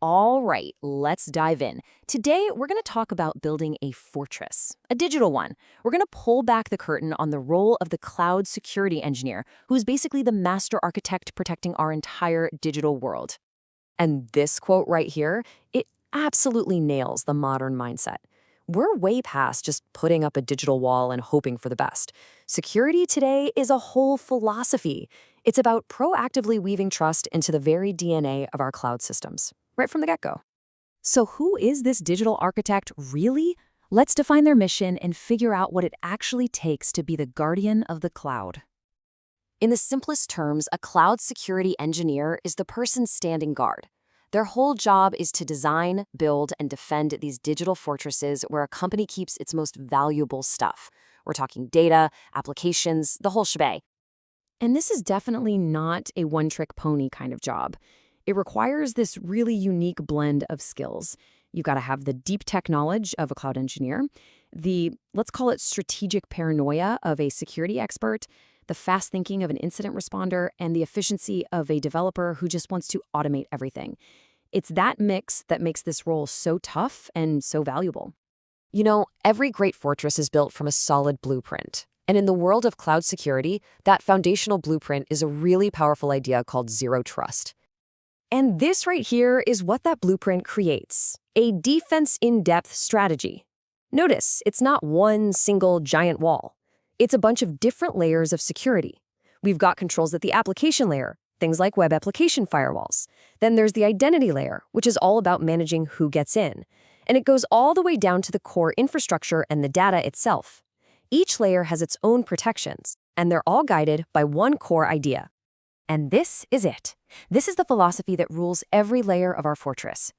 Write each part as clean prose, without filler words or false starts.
All right, let's dive in. Today, we're going to talk about building a fortress, a digital one. We're going to pull back the curtain on the role of the cloud security engineer, who's basically the master architect protecting our entire digital world. And this quote right here, it absolutely nails the modern mindset. We're way past just putting up a digital wall and hoping for the best. Security today is a whole philosophy. It's about proactively weaving trust into the very DNA of our cloud systems, right from the get-go. So who is this digital architect really? Let's define their mission and figure out what it actually takes to be the guardian of the cloud. In the simplest terms, a cloud security engineer is the person standing guard. Their whole job is to design, build, and defend these digital fortresses where a company keeps its most valuable stuff. We're talking data, applications, the whole shebang. And this is definitely not a one-trick pony kind of job. It requires this really unique blend of skills. You've got to have the deep tech knowledge of a cloud engineer, the, let's call it strategic paranoia of a security expert, the fast thinking of an incident responder, and the efficiency of a developer who just wants to automate everything. It's that mix that makes this role so tough and so valuable. You know, every great fortress is built from a solid blueprint. And in the world of cloud security, that foundational blueprint is a really powerful idea called zero trust. And this right here is what that blueprint creates, a defense in-depth strategy. Notice, it's not one single giant wall. It's a bunch of different layers of security. We've got controls at the application layer, things like web application firewalls. Then there's the identity layer, which is all about managing who gets in. And it goes all the way down to the core infrastructure and the data itself. Each layer has its own protections, and they're all guided by one core idea. And this is it. This is the philosophy that rules every layer of our fortress.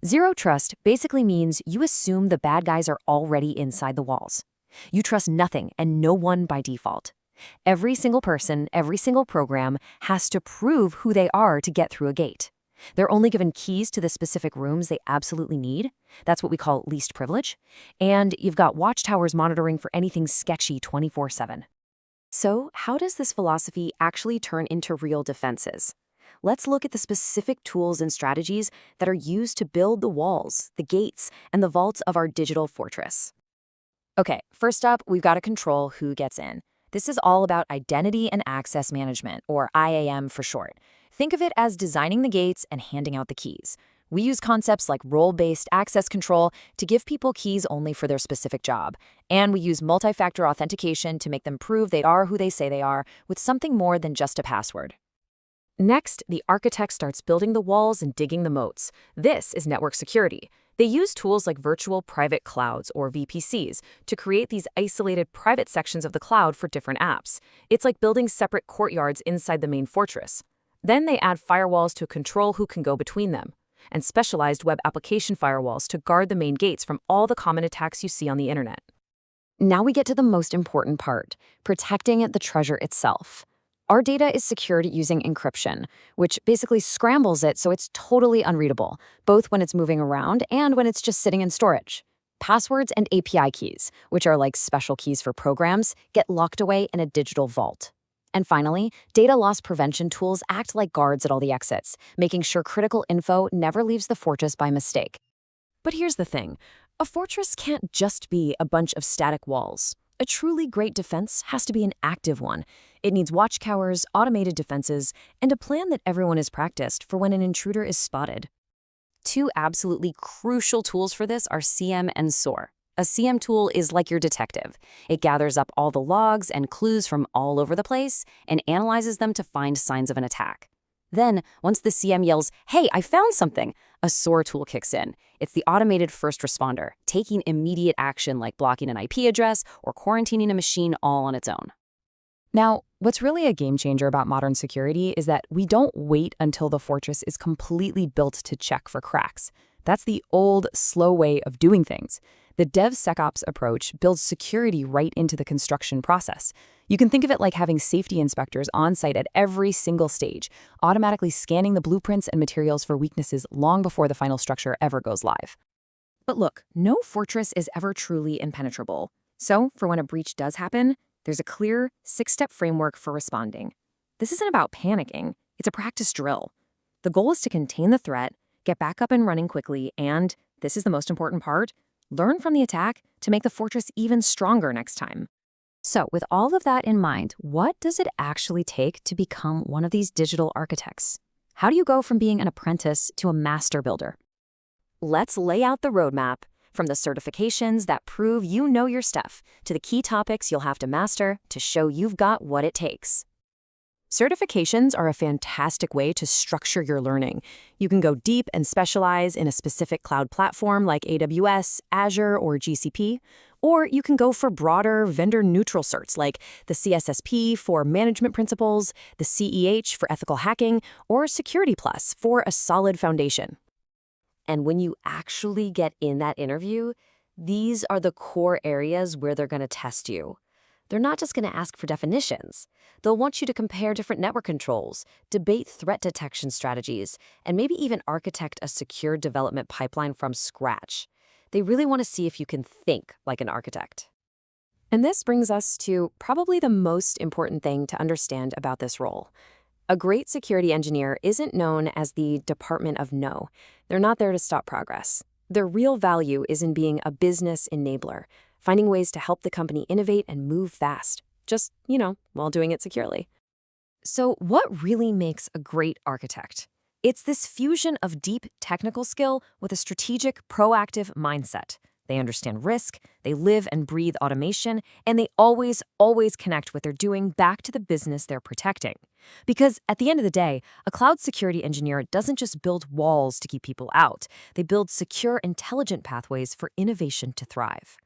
Zero trust basically means you assume the bad guys are already inside the walls. You trust nothing and no one by default. Every single person, every single program has to prove who they are to get through a gate. They're only given keys to the specific rooms they absolutely need. That's what we call least privilege. And you've got watchtowers monitoring for anything sketchy 24/7. So, how does this philosophy actually turn into real defenses? Let's look at the specific tools and strategies that are used to build the walls, the gates, and the vaults of our digital fortress. Okay, first up, we've got to control who gets in. This is all about identity and access management, or IAM for short. Think of it as designing the gates and handing out the keys. We use concepts like role-based access control to give people keys only for their specific job. And we use multi-factor authentication to make them prove they are who they say they are with something more than just a password. Next, the architect starts building the walls and digging the moats. This is network security. They use tools like virtual private clouds, or VPCs, to create these isolated private sections of the cloud for different apps. It's like building separate courtyards inside the main fortress. Then they add firewalls to control who can go between them, and specialized web application firewalls to guard the main gates from all the common attacks you see on the internet. Now we get to the most important part, protecting the treasure itself. Our data is secured using encryption, which basically scrambles it so it's totally unreadable, both when it's moving around and when it's just sitting in storage. Passwords and API keys, which are like special keys for programs, get locked away in a digital vault. And finally, data loss prevention tools act like guards at all the exits, making sure critical info never leaves the fortress by mistake. But here's the thing. A fortress can't just be a bunch of static walls. A truly great defense has to be an active one. It needs watchtowers, automated defenses, and a plan that everyone has practiced for when an intruder is spotted. Two absolutely crucial tools for this are CM and SOAR. A CM tool is like your detective. It gathers up all the logs and clues from all over the place and analyzes them to find signs of an attack. Then, once the CM yells, "Hey, I found something," a SOAR tool kicks in. It's the automated first responder, taking immediate action like blocking an IP address or quarantining a machine all on its own. Now, what's really a game changer about modern security is that we don't wait until the fortress is completely built to check for cracks. That's the old, slow way of doing things. The DevSecOps approach builds security right into the construction process. You can think of it like having safety inspectors on site at every single stage, automatically scanning the blueprints and materials for weaknesses long before the final structure ever goes live. But look, no fortress is ever truly impenetrable. So, for when a breach does happen, there's a clear, 6-step framework for responding. This isn't about panicking, it's a practice drill. The goal is to contain the threat, get back up and running quickly, and, this is the most important part, learn from the attack to make the fortress even stronger next time. So, with all of that in mind, what does it actually take to become one of these digital architects? How do you go from being an apprentice to a master builder? Let's lay out the roadmap, from the certifications that prove you know your stuff to the key topics you'll have to master to show you've got what it takes. Certifications are a fantastic way to structure your learning. You can go deep and specialize in a specific cloud platform like AWS, Azure, or GCP, or you can go for broader vendor-neutral certs like the CSSP for management principles, the CEH for ethical hacking, or Security Plus for a solid foundation. And when you actually get in that interview, these are the core areas where they're going to test you. They're not just going to ask for definitions. They'll want you to compare different network controls, debate threat detection strategies, and maybe even architect a secure development pipeline from scratch. They really want to see if you can think like an architect. And this brings us to probably the most important thing to understand about this role. A great security engineer isn't known as the Department of No. They're not there to stop progress. Their real value is in being a business enabler, finding ways to help the company innovate and move fast, just, while doing it securely. So what really makes a great architect? It's this fusion of deep technical skill with a strategic, proactive mindset. They understand risk, they live and breathe automation, and they always connect what they're doing back to the business they're protecting. Because at the end of the day, a cloud security engineer doesn't just build walls to keep people out. They build secure, intelligent pathways for innovation to thrive.